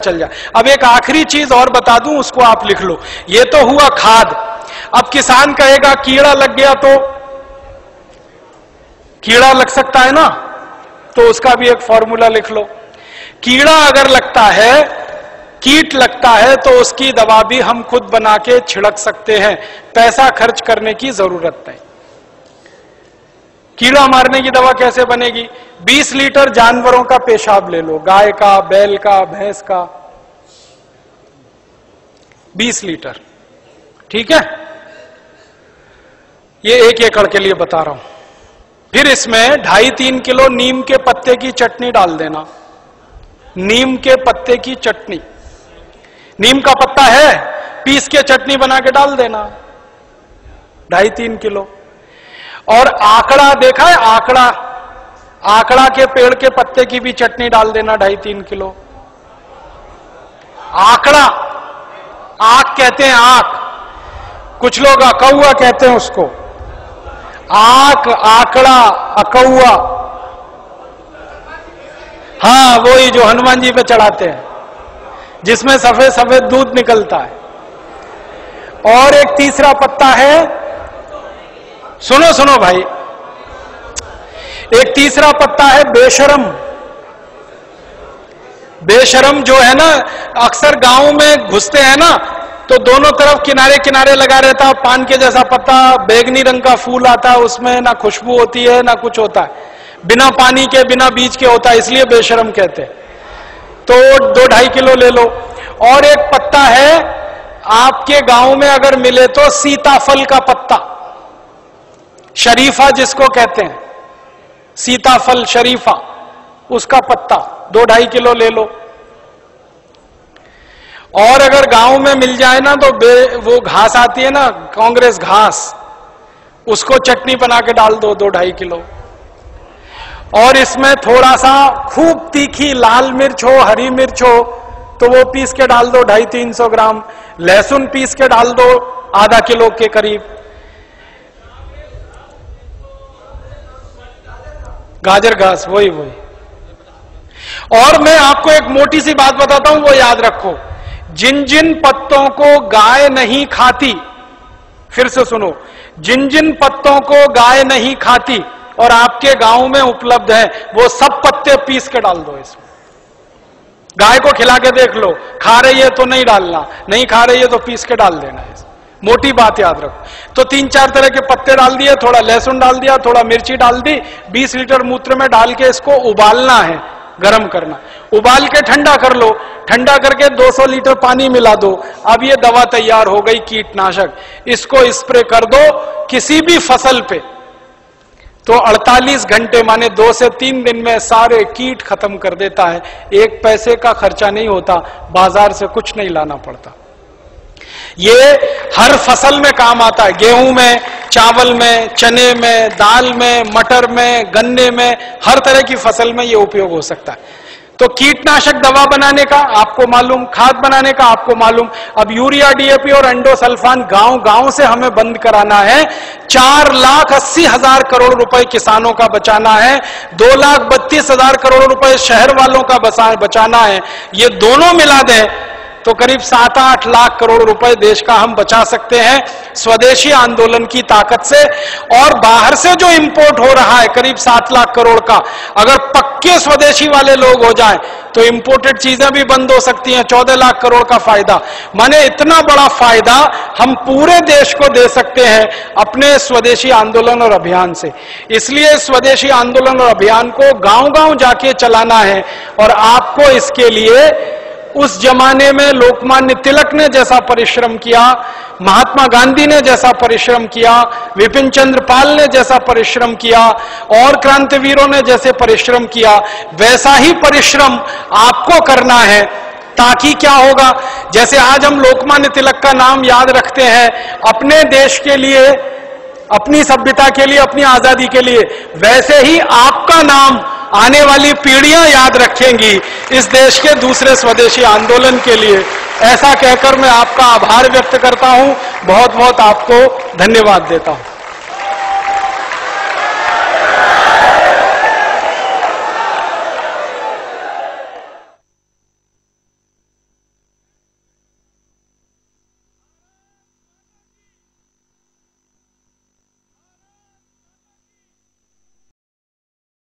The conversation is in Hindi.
चल जाए। अब एक आखिरी चीज और बता दूं, उसको आप लिख लो। ये तो हुआ खाद। अब किसान कहेगा कीड़ा लग गया, तो कीड़ा लग सकता है ना, तो उसका भी एक फॉर्मूला लिख लो। कीड़ा अगर लगता है, कीट लगता है, तो उसकी दवा भी हम खुद बना के छिड़क सकते हैं, पैसा खर्च करने की जरूरत नहीं। कीड़ा मारने की दवा कैसे बनेगी? 20 लीटर जानवरों का पेशाब ले लो, गाय का, बैल का, भैंस का, 20 लीटर, ठीक है? ये 1 एकड़ के लिए बता रहा हूं। फिर इसमें 2.5-3 किलो नीम के पत्ते की चटनी डाल देना। नीम के पत्ते की चटनी, नीम का पत्ता है, पीस के चटनी बना के डाल देना, 2.5-3 किलो। और आकड़ा देखा है? आकड़ा, आकड़ा के पेड़ के पत्ते की भी चटनी डाल देना, 2.5-3 किलो। आकड़ा, आक कहते हैं, आक, कुछ लोग अकौआ कहते हैं उसको। आक, आकड़ा, अकौआ, हाँ वही जो हनुमान जी पे चढ़ाते हैं, जिसमें सफेद सफेद दूध निकलता है। और एक तीसरा पत्ता है, सुनो सुनो भाई, एक तीसरा पत्ता है बेशरम। बेशरम जो है ना, अक्सर गांव में घुसते हैं ना, तो दोनों तरफ किनारे किनारे लगा रहता, पान के जैसा पत्ता, बैगनी रंग का फूल आता है, उसमें ना खुशबू होती है ना कुछ होता है, बिना पानी के बिना बीज के होता है, इसलिए बेशरम कहते हैं। तो 2-2.5 किलो ले लो। और एक पत्ता है आपके गांव में अगर मिले तो, सीताफल का पत्ता, शरीफा जिसको कहते हैं, सीताफल शरीफा, उसका पत्ता 2-2.5 किलो ले लो। और अगर गांव में मिल जाए ना, तो वो घास आती है ना, कांग्रेस घास, उसको चटनी बना के डाल दो, 2-2.5 किलो। और इसमें थोड़ा सा खूब तीखी लाल मिर्च हो, हरी मिर्च हो, तो वो पीस के डाल दो, 250-300 ग्राम। लहसुन पीस के डाल दो, आधा किलो के करीब। गाजर घास, वही वही। और मैं आपको एक मोटी सी बात बताता हूं, वो याद रखो। जिन जिन पत्तों को गाय नहीं खाती, फिर से सुनो, जिन जिन पत्तों को गाय नहीं खाती और आपके गांव में उपलब्ध है, वो सब पत्ते पीस के डाल दो इसमें। गाय को खिला के देख लो, खा रही है तो नहीं डालना, नहीं खा रही है तो पीस के डाल देना है। मोटी बात याद रखो। तो 3-4 तरह के पत्ते डाल दिए, थोड़ा लहसुन डाल दिया, थोड़ा मिर्ची डाल दी, 20 लीटर मूत्र में डाल के इसको उबालना है, गरम करना। उबाल के ठंडा कर लो, ठंडा करके 200 लीटर पानी मिला दो। अब ये दवा तैयार हो गई, कीटनाशक। इसको स्प्रे कर दो किसी भी फसल पे, तो 48 घंटे माने 2 से 3 दिन में सारे कीट खत्म कर देता है। 1 पैसे का खर्चा नहीं होता, बाजार से कुछ नहीं लाना पड़ता। ये हर फसल में काम आता है, गेहूं में, चावल में, चने में, दाल में, मटर में, गन्ने में, हर तरह की फसल में ये उपयोग हो सकता है। तो कीटनाशक दवा बनाने का आपको मालूम, खाद बनाने का आपको मालूम। अब यूरिया, डीएपी और एंडोसल्फान गांव गांव से हमें बंद कराना है। 4,80,000 करोड़ रुपए किसानों का बचाना है, 2,32,000 करोड़ रुपए शहर वालों का बचाना है। ये दोनों मिला दें तो करीब 7-8 लाख करोड़ रुपए देश का हम बचा सकते हैं स्वदेशी आंदोलन की ताकत से। और बाहर से जो इंपोर्ट हो रहा है करीब 7 लाख करोड़ का, अगर पक्के स्वदेशी वाले लोग हो जाएं तो इंपोर्टेड चीजें भी बंद हो सकती हैं। 14 लाख करोड़ का फायदा, माने इतना बड़ा फायदा हम पूरे देश को दे सकते हैं अपने स्वदेशी आंदोलन और अभियान से। इसलिए स्वदेशी आंदोलन और अभियान को गांव-गांव जाके चलाना है। और आपको इसके लिए उस जमाने में लोकमान्य तिलक ने जैसा परिश्रम किया, महात्मा गांधी ने जैसा परिश्रम किया, विपिन चंद्र पाल ने जैसा परिश्रम किया और क्रांतिवीरों ने जैसे परिश्रम किया, वैसा ही परिश्रम आपको करना है। ताकि क्या होगा, जैसे आज हम लोकमान्य तिलक का नाम याद रखते हैं अपने देश के लिए, अपनी सभ्यता के लिए, अपनी आजादी के लिए, वैसे ही आपका नाम आने वाली पीढ़ियां याद रखेंगी इस देश के दूसरे स्वदेशी आंदोलन के लिए। ऐसा कहकर मैं आपका आभार व्यक्त करता हूं, बहुत बहुत आपको धन्यवाद देता हूं।